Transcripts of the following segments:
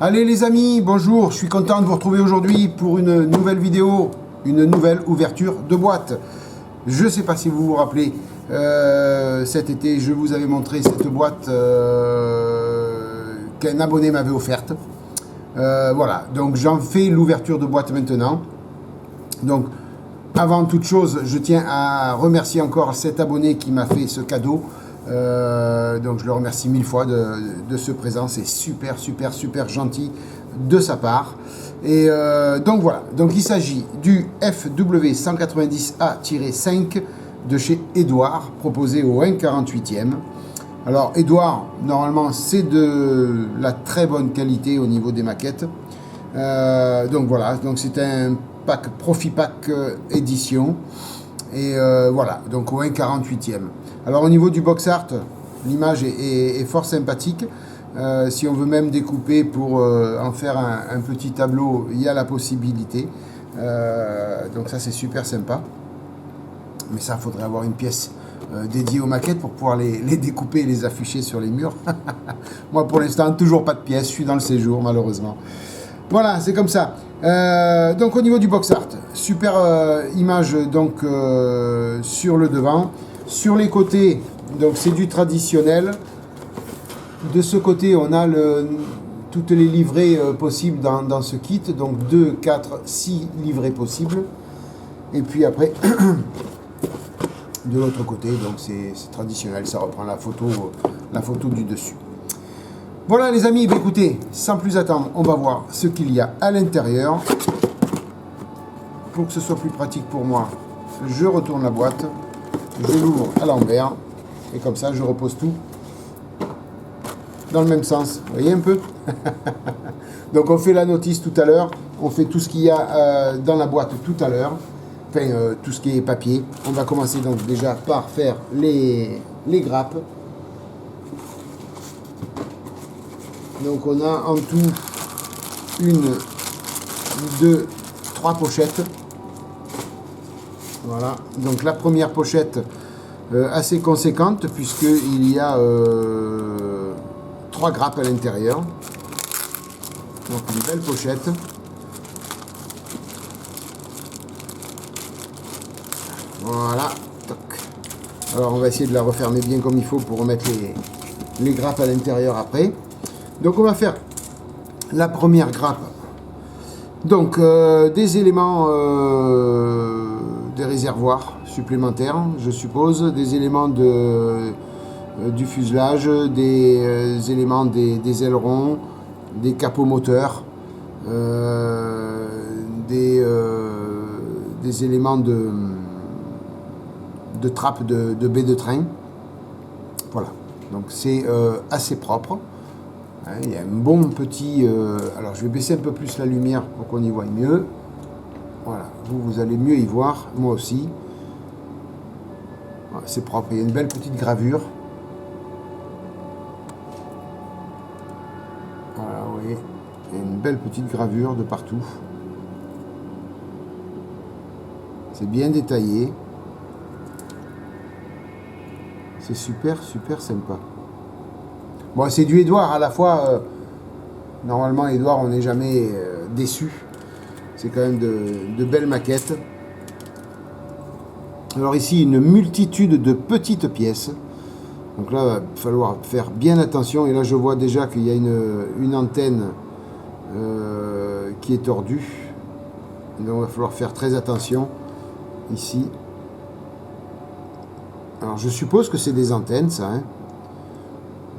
Allez les amis, bonjour, je suis content de vous retrouver aujourd'hui pour une nouvelle vidéo, une nouvelle ouverture de boîte. Je ne sais pas si vous vous rappelez, cet été je vous avais montré cette boîte qu'un abonné m'avait offerte. Voilà, donc j'en fais l'ouverture de boîte maintenant. Donc avant toute chose, je tiens à remercier encore cet abonné qui m'a fait ce cadeau. Donc je le remercie 1000 fois de ce présent, c'est super gentil de sa part. Et donc voilà, donc il s'agit du FW190A-5 de chez Edouard, proposé au 1,48e. Alors Edouard, normalement c'est de la très bonne qualité au niveau des maquettes. Donc voilà, donc c'est un pack Profi Pack édition. Et voilà, donc au 1,48e. Alors au niveau du box art, l'image est fort sympathique. Si on veut même découper pour en faire un petit tableau, il y a la possibilité. Donc ça c'est super sympa. Mais ça, il faudrait avoir une pièce dédiée aux maquettes pour pouvoir les découper et les afficher sur les murs. Moi pour l'instant, toujours pas de pièce, je suis dans le séjour malheureusement. Voilà, c'est comme ça. Donc au niveau du box art, super image donc sur le devant. Sur les côtés, donc c'est du traditionnel. De ce côté, on a toutes les livrées possibles dans ce kit. Donc 2, 4, 6 livrées possibles. Et puis après, de l'autre côté, donc c'est traditionnel. Ça reprend la photo du dessus. Voilà les amis, écoutez, sans plus attendre, on va voir ce qu'il y a à l'intérieur. Pour que ce soit plus pratique pour moi, je retourne la boîte. Je l'ouvre à l'envers et comme ça je repose tout dans le même sens, vous voyez un peu. Donc on fait la notice tout à l'heure, on fait tout ce qu'il y a dans la boîte tout à l'heure, enfin tout ce qui est papier. On va commencer donc déjà par faire les grappes. Donc on a en tout 1, 2, 3 pochettes. Voilà, donc la première pochette assez conséquente puisqu'il y a 3 grappes à l'intérieur. Donc une belle pochette. Voilà. Toc. Alors on va essayer de la refermer bien comme il faut pour remettre les grappes à l'intérieur après. Donc on va faire la première grappe. Donc des éléments... des réservoirs supplémentaires, je suppose, des éléments du fuselage, des éléments des ailerons, des capots moteurs, des éléments de trappe de baie de train. Voilà, donc c'est assez propre. Il y a un bon petit... alors je vais baisser un peu plus la lumière pour qu'on y voit mieux. Voilà, vous allez mieux y voir, moi aussi. Voilà, c'est propre, il y a une belle petite gravure. Voilà, vous voyez, il y a une belle petite gravure de partout. C'est bien détaillé. C'est super sympa. Bon, c'est du Edouard à la fois. Normalement, Edouard, on n'est jamais déçu. C'est quand même de belles maquettes. Alors ici, une multitude de petites pièces. Donc là, il va falloir faire bien attention. Et là, je vois déjà qu'il y a une antenne qui est tordue. Donc il va falloir faire très attention ici. Alors je suppose que c'est des antennes, ça. Hein.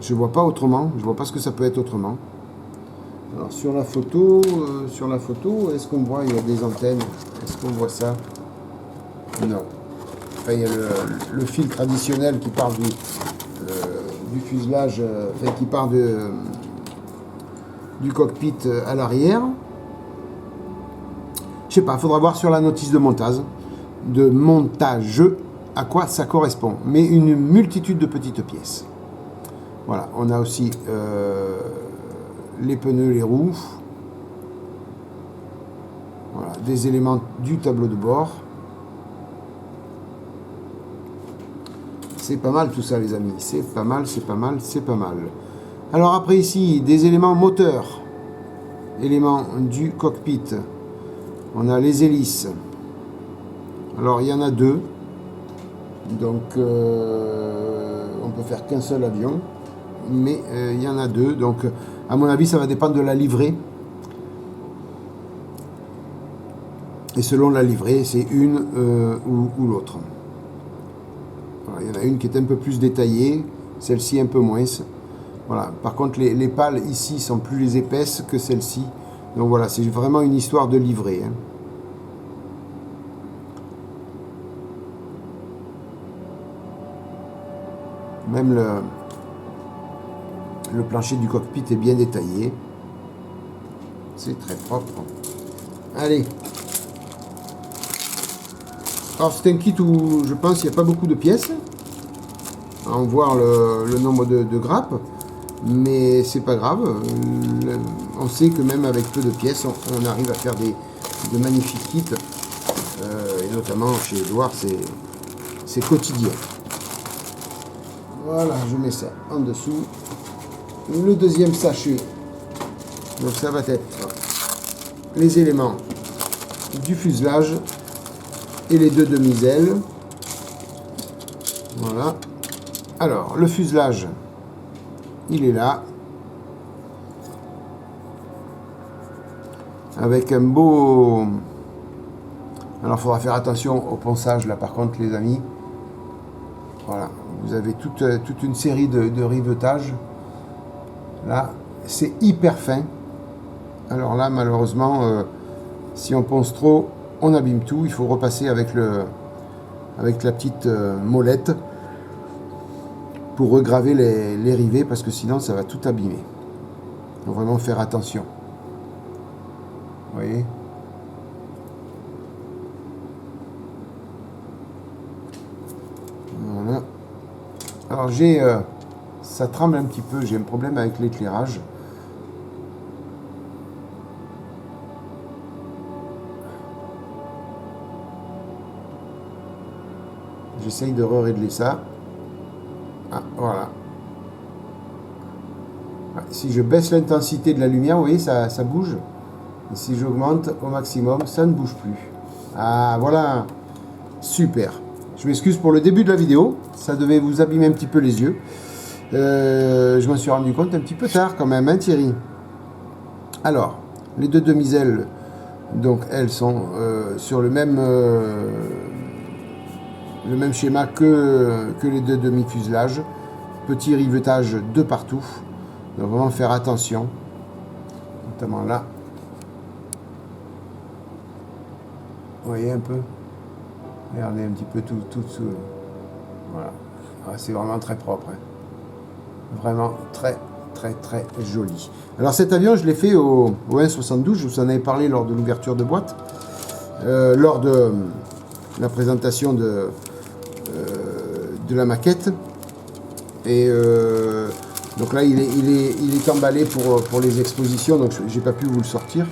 Je ne vois pas autrement. Je ne vois pas ce que ça peut être autrement. Alors sur la photo, est-ce qu'on voit il y a des antennes? Est-ce qu'on voit ça? Non. Enfin, il y a le fil traditionnel qui part du fuselage, enfin, qui part du cockpit à l'arrière. Je sais pas, il faudra voir sur la notice de montage à quoi ça correspond. Mais une multitude de petites pièces. Voilà, on a aussi... les pneus, les roues, voilà, des éléments du tableau de bord. C'est pas mal tout ça les amis, c'est pas mal. Alors après ici, des éléments moteurs. éléments du cockpit, on a les hélices. Alors il y en a deux, donc on peut faire qu'un seul avion, mais il y en a deux, donc à mon avis ça va dépendre de la livrée. Et selon la livrée, c'est une ou l'autre. Voilà, il y en a une qui est un peu plus détaillée, celle-ci un peu moins. Voilà. Par contre, les pales ici sont plus épaisses que celles-ci. Donc voilà, c'est vraiment une histoire de livrée. Hein. Même le plancher du cockpit est bien détaillé. C'est très propre. Allez. Alors c'est un kit où je pense qu'il n'y a pas beaucoup de pièces. À en voir le nombre de grappes. Mais c'est pas grave. On sait que même avec peu de pièces, on arrive à faire de magnifiques kits. Et notamment chez Edouard, c'est quotidien. Voilà, je mets ça en dessous. Le deuxième sachet. Donc ça va être les éléments du fuselage et les deux demi-ailes. Voilà. Alors, le fuselage, il est là. Avec un beau... Alors, il faudra faire attention au ponçage, là, par contre, les amis. Voilà. Vous avez toute une série de rivetages. Là, c'est hyper fin. Alors là, malheureusement, si on ponce trop, on abîme tout. Il faut repasser avec la petite molette pour regraver les rivets, parce que sinon, ça va tout abîmer. Il faut vraiment faire attention. Vous voyez ? Voilà. Alors ça tremble un petit peu, j'ai un problème avec l'éclairage. J'essaye de régler ça. Ah, voilà. Si je baisse l'intensité de la lumière, vous voyez, ça bouge. Et si j'augmente au maximum, ça ne bouge plus. Ah, voilà. Super. Je m'excuse pour le début de la vidéo. Ça devait vous abîmer un petit peu les yeux. Je m'en suis rendu compte un petit peu tard quand même, hein, Thierry. Alors, les deux demi-ailes, donc elles sont sur le même schéma que les deux demi-fuselages. Petit rivetage de partout. Donc vraiment faire attention. Notamment là. Vous voyez un peu? Regardez un petit peu tout voilà. C'est vraiment très propre. Hein. Vraiment très joli. Alors cet avion, je l'ai fait au 1,72. Je vous en avais parlé lors de l'ouverture de boîte. Lors de la présentation de la maquette. Et donc là, il est emballé pour les expositions. Donc j'ai pas pu vous le sortir.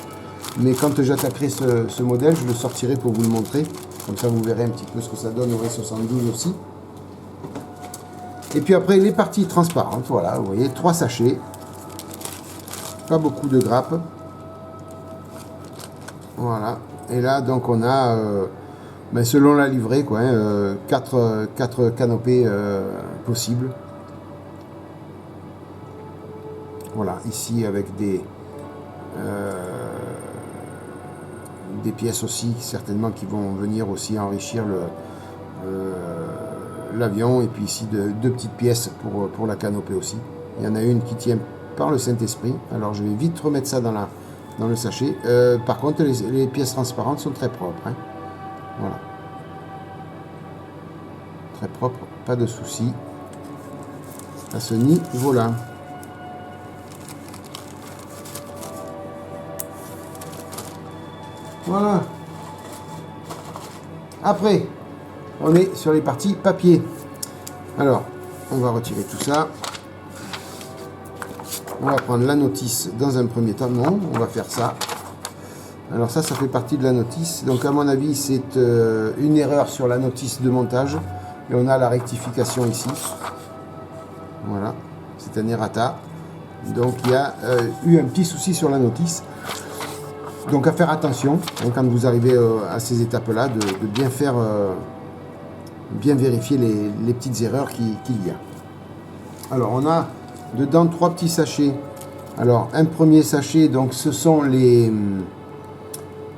Mais quand j'attaquerai ce modèle, je le sortirai pour vous le montrer. Comme ça, vous verrez un petit peu ce que ça donne au V72 aussi. Et puis après, les parties transparentes. Voilà, vous voyez, 3 sachets. Pas beaucoup de grappes. Voilà. Et là, donc, on a, selon la livrée, quoi, 4 canopées possibles. Voilà, ici avec des pièces aussi, certainement, qui vont venir aussi enrichir l'avion. Et puis ici, deux petites pièces pour la canopée aussi. Il y en a une qui tient par le Saint-Esprit. Alors, je vais vite remettre ça dans le sachet. Par contre, les pièces transparentes sont très propres. Hein. Voilà. Très propre, pas de souci à ce niveau-là. Voilà. Après, on est sur les parties papier. Alors, on va retirer tout ça. On va prendre la notice dans un premier temps. Non, on va faire ça. Alors ça fait partie de la notice. Donc à mon avis, c'est une erreur sur la notice de montage. Et on a la rectification ici. Voilà, c'est un errata. Donc il y a eu un petit souci sur la notice. Donc à faire attention hein, quand vous arrivez à ces étapes-là, de bien faire, bien vérifier les petites erreurs qu'il y a. Alors on a dedans 3 petits sachets. Alors un premier sachet, donc ce sont le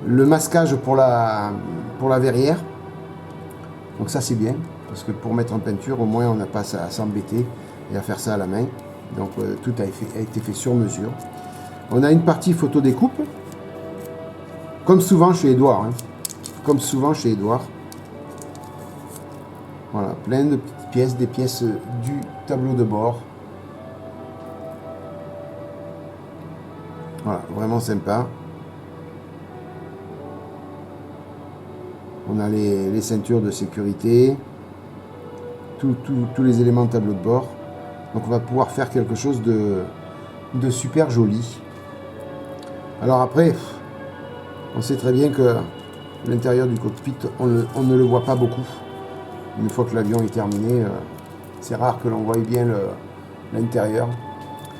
masquage pour la verrière. Donc ça c'est bien, parce que pour mettre en peinture, au moins on n'a pas à s'embêter et à faire ça à la main. Donc tout a été fait sur mesure. On a une partie photo découpe, comme souvent chez Edouard. Hein. Comme souvent chez Edouard. Voilà, plein de petites pièces, des pièces du tableau de bord. Voilà, vraiment sympa. On a les ceintures de sécurité, tous les éléments de tableau de bord. Donc on va pouvoir faire quelque chose de super joli. Alors après, on sait très bien que l'intérieur du cockpit, on ne le voit pas beaucoup. Une fois que l'avion est terminé, c'est rare que l'on voie bien l'intérieur.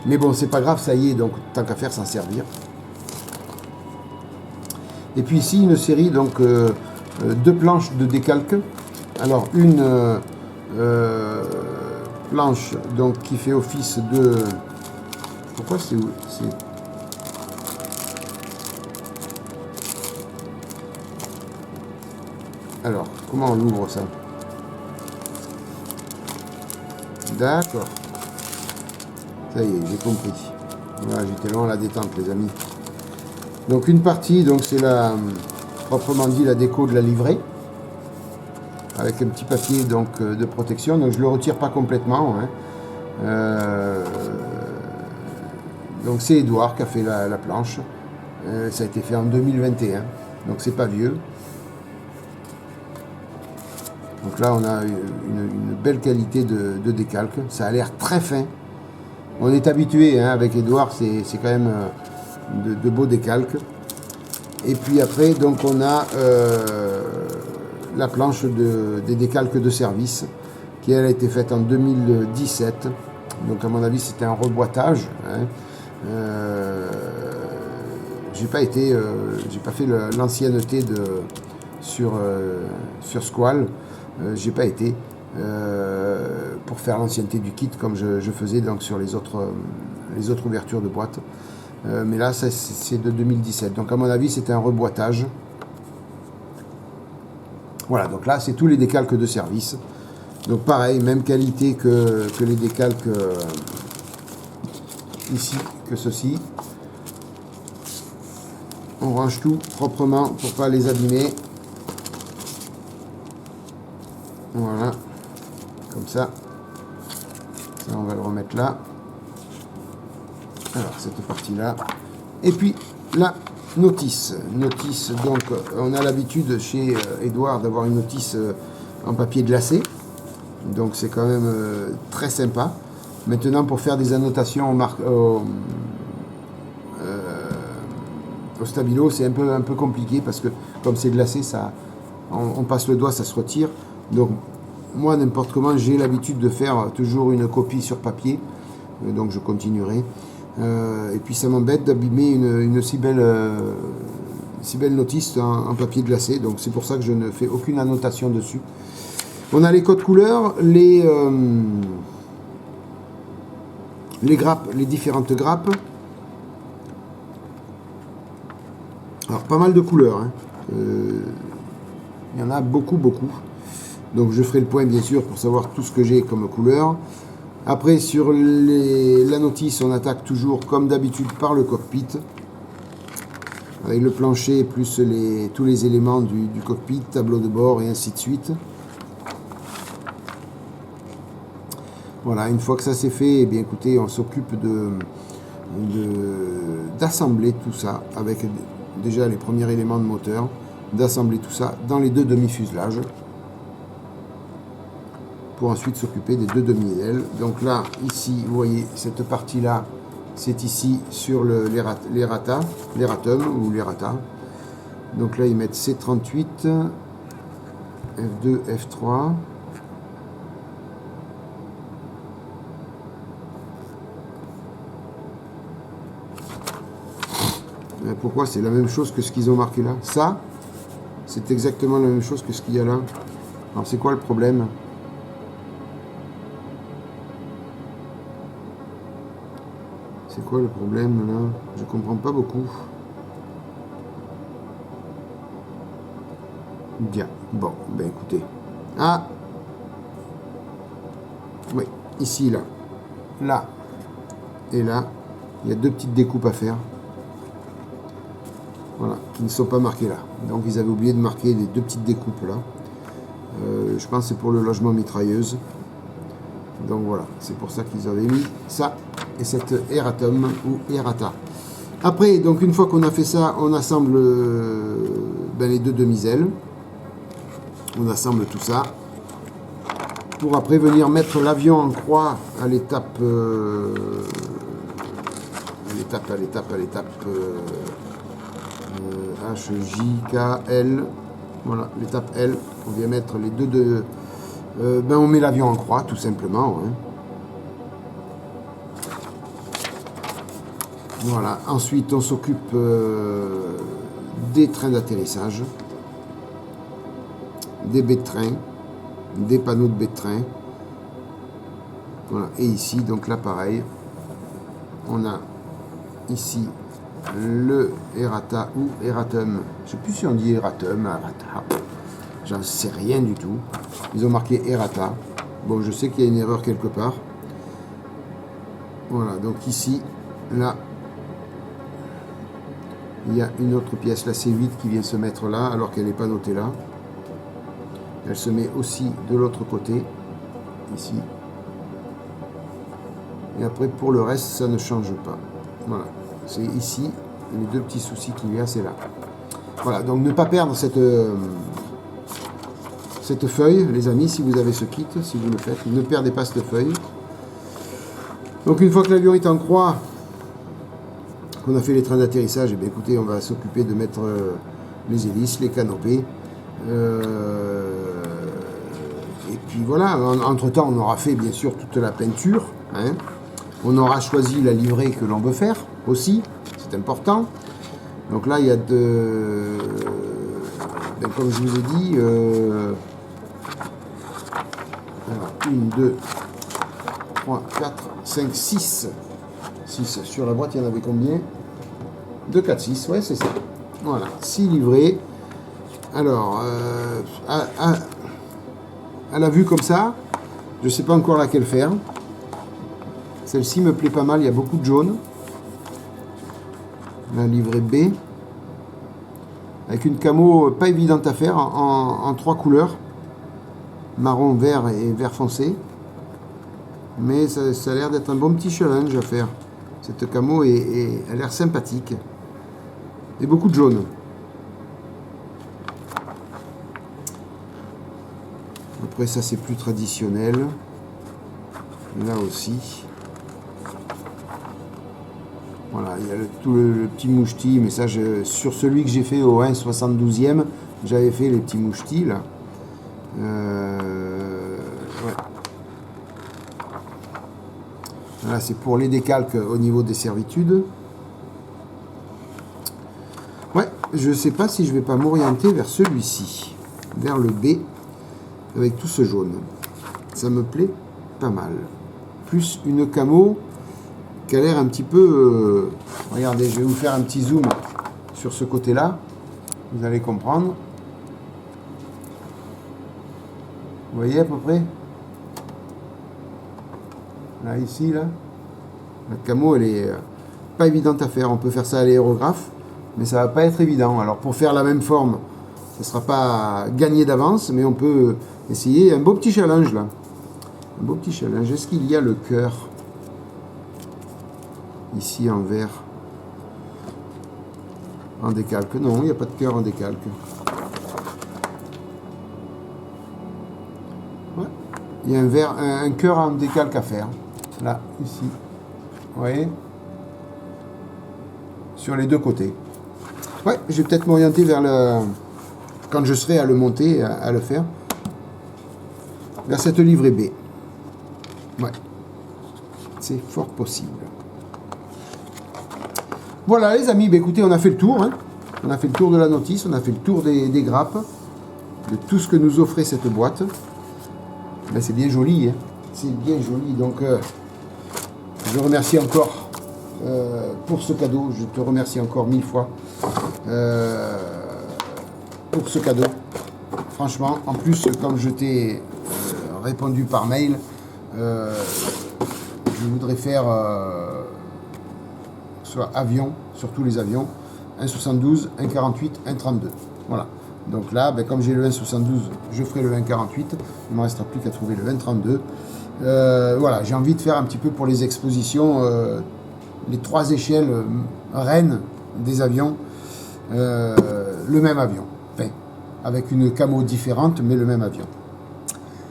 Mais bon, c'est pas grave, ça y est, donc tant qu'à faire, s'en servir. Et puis ici, une série, donc 2 planches de décalque. Alors une planche donc qui fait office de... Pourquoi c'est... Alors, comment on ouvre ça? D'accord. Ça y est, j'ai compris. Voilà, j'étais loin à la détente, les amis. Donc une partie, donc c'est proprement dit la déco de la livrée, avec un petit papier donc de protection. Donc je le retire pas complètement. Hein. Donc c'est Edouard qui a fait la planche. Ça a été fait en 2021, donc c'est pas vieux. Donc là on a une belle qualité de décalque. Ça a l'air très fin. On est habitué hein, avec Edouard, c'est quand même de beaux décalques. Et puis après, donc on a la planche des décalques de service, qui elle a été faite en 2017. Donc à mon avis, c'était un reboîtage. Hein. J'ai pas fait l'ancienneté sur Squall. J'ai pas été pour faire l'ancienneté du kit comme je faisais donc sur les autres ouvertures de boîte. Mais là, c'est de 2017. Donc, à mon avis, c'était un reboîtage. Voilà, donc là, c'est tous les décalques de service. Donc, pareil, même qualité que les décalques ici, que ceci. On range tout proprement pour pas les abîmer. Voilà, comme ça. Ça, on va le remettre là. Alors, cette partie-là. Et puis, la notice. Notice, donc, on a l'habitude chez Edouard d'avoir une notice en papier glacé. Donc, c'est quand même très sympa. Maintenant, pour faire des annotations au stabilo, c'est un peu compliqué parce que, comme c'est glacé, on passe le doigt, ça se retire. Donc, moi, n'importe comment, j'ai l'habitude de faire toujours une copie sur papier. Donc, je continuerai. Et puis ça m'embête d'abîmer une si belle notice en papier glacé, donc c'est pour ça que je ne fais aucune annotation dessus. On a les codes couleurs, les grappes, les différentes grappes. Alors pas mal de couleurs, hein. Il y en a beaucoup. Donc je ferai le point bien sûr pour savoir tout ce que j'ai comme couleur. Après, sur la notice, on attaque toujours, comme d'habitude, par le cockpit. Avec le plancher, plus tous les éléments du cockpit, tableau de bord, et ainsi de suite. Voilà, une fois que ça c'est fait, eh bien, écoutez, on s'occupe d'assembler tout ça, avec déjà les premiers éléments de moteur, d'assembler tout ça dans les 2 demi-fuselages. Pour ensuite s'occuper des 2 demi-ailes. Donc là, ici, vous voyez, cette partie-là, c'est ici sur les ratas ou les ratas. Donc là, ils mettent C38, F2, F3. Pourquoi? C'est la même chose que ce qu'ils ont marqué là. Ça, c'est exactement la même chose que ce qu'il y a là. Alors c'est quoi le problème? C'est quoi le problème là? Je comprends pas beaucoup. Bien. Bon, ben écoutez. Ah! Oui, ici, là. Là. Et là. Il y a deux petites découpes à faire. Voilà, qui ne sont pas marquées là. Donc ils avaient oublié de marquer les deux petites découpes là. Je pense que c'est pour le logement mitrailleuse. Donc voilà, c'est pour ça qu'ils avaient mis ça et cette erratum ou errata. Après, donc une fois qu'on a fait ça, on assemble les deux demi-ailes. On assemble tout ça. Pour après venir mettre l'avion en croix à l'étape H, J, K, L. Voilà, l'étape L. On vient mettre les deux on met l'avion en croix, tout simplement. Hein. Voilà. Ensuite, on s'occupe des trains d'atterrissage, des baies de train, des panneaux de baies de train. Voilà. Et ici, donc là, pareil, on a ici le errata ou erratum. Je ne sais plus si on dit erratum, errata. J'en sais rien du tout. Ils ont marqué errata. Bon, je sais qu'il y a une erreur quelque part. Voilà, donc ici, là, il y a une autre pièce, la C8, qui vient se mettre là, alors qu'elle n'est pas notée là. Elle se met aussi de l'autre côté, ici. Et après, pour le reste, ça ne change pas. Voilà, c'est ici. Les deux petits soucis qu'il y a, c'est là. Voilà, donc ne pas perdre cette feuille, les amis, si vous avez ce kit, si vous le faites, ne perdez pas cette feuille. Donc une fois que l'avion est en croix, qu'on a fait les trains d'atterrissage, et bien écoutez, on va s'occuper de mettre les hélices, les canopées. Et puis voilà, entre-temps, on aura fait bien sûr toute la peinture. Hein. On aura choisi la livrée que l'on veut faire aussi, c'est important. Donc là, il y a comme je vous ai dit, 1, 2, 3, 4, 5, 6. 6. Sur la boîte, il y en avait combien? 2, 4, 6. Ouais, c'est ça. Voilà, 6 livrées. Alors, à la vue comme ça, je ne sais pas encore laquelle faire. Celle-ci me plaît pas mal, il y a beaucoup de jaune. La livrée B. Avec une camo pas évidente à faire, en 3 couleurs. Marron, vert et vert foncé. Mais ça a l'air d'être un bon petit challenge à faire. Cette camo a l'air sympathique. Et beaucoup de jaune. Après ça c'est plus traditionnel. Là aussi. Voilà, il y a tout le petit mouchetis, mais ça sur celui que j'ai fait au 1,72e, j'avais fait les petits mouchetis là. Ouais. Là c'est pour les décalques au niveau des servitudes. Ouais, je sais pas si je vais pas m'orienter vers celui-ci, vers le B, avec tout ce jaune. Ça me plaît pas mal. Plus une camo qui a l'air un petit peu... regardez, je vais vous faire un petit zoom sur ce côté-là. Vous allez comprendre. Vous voyez à peu près? Là, ici, là. La camo, elle est pas évidente à faire. On peut faire ça à l'aérographe, mais ça va pas être évident. Alors, pour faire la même forme, ce ne sera pas gagné d'avance, mais on peut essayer. Un beau petit challenge, là. Un beau petit challenge. Est-ce qu'il y a le cœur ici en vert, en décalque? Non, il n'y a pas de cœur en décalque. Ouais. Il y a un cœur en décalque à faire. Là, ici. Vous voyez? Sur les deux côtés. Ouais, je vais peut-être m'orienter vers le... quand je serai à le monter, à le faire. Vers cette livrée B. Ouais. C'est fort possible. Voilà les amis, bah, écoutez, on a fait le tour. Hein. On a fait le tour de la notice, on a fait le tour des grappes, de tout ce que nous offrait cette boîte. Ben, c'est bien joli, hein. C'est bien joli. Donc, je remercie encore pour ce cadeau. Je te remercie encore 1000 fois pour ce cadeau. Franchement, en plus, comme je t'ai répondu par mail, je voudrais faire soit avion, sur tous les avions, 1,72, 1,48, 1,32. Voilà. Donc là, ben, comme j'ai le 1,72, je ferai le 1,48. Il ne me restera plus qu'à trouver le 1,32. Voilà, j'ai envie de faire un petit peu pour les expositions, les 3 échelles reines des avions, le même avion. Enfin, avec une camo différente, mais le même avion.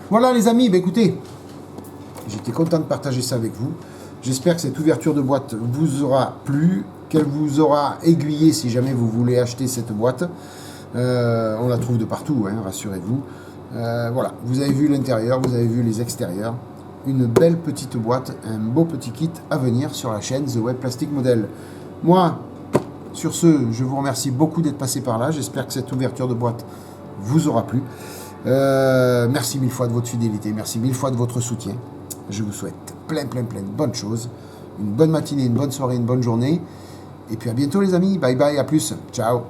Voilà les amis, ben, écoutez, j'étais content de partager ça avec vous. J'espère que cette ouverture de boîte vous aura plu, qu'elle vous aura aiguillé si jamais vous voulez acheter cette boîte. On la trouve de partout, hein, rassurez-vous. Voilà, vous avez vu l'intérieur, vous avez vu les extérieurs. Une belle petite boîte, un beau petit kit à venir sur la chaîne The Web Plastic Model. Moi, sur ce, je vous remercie beaucoup d'être passé par là. J'espère que cette ouverture de boîte vous aura plu. Merci 1000 fois de votre fidélité, merci 1000 fois de votre soutien. Je vous souhaite plein de bonnes choses. Une bonne matinée, une bonne soirée, une bonne journée. Et puis à bientôt les amis. Bye bye, à plus. Ciao.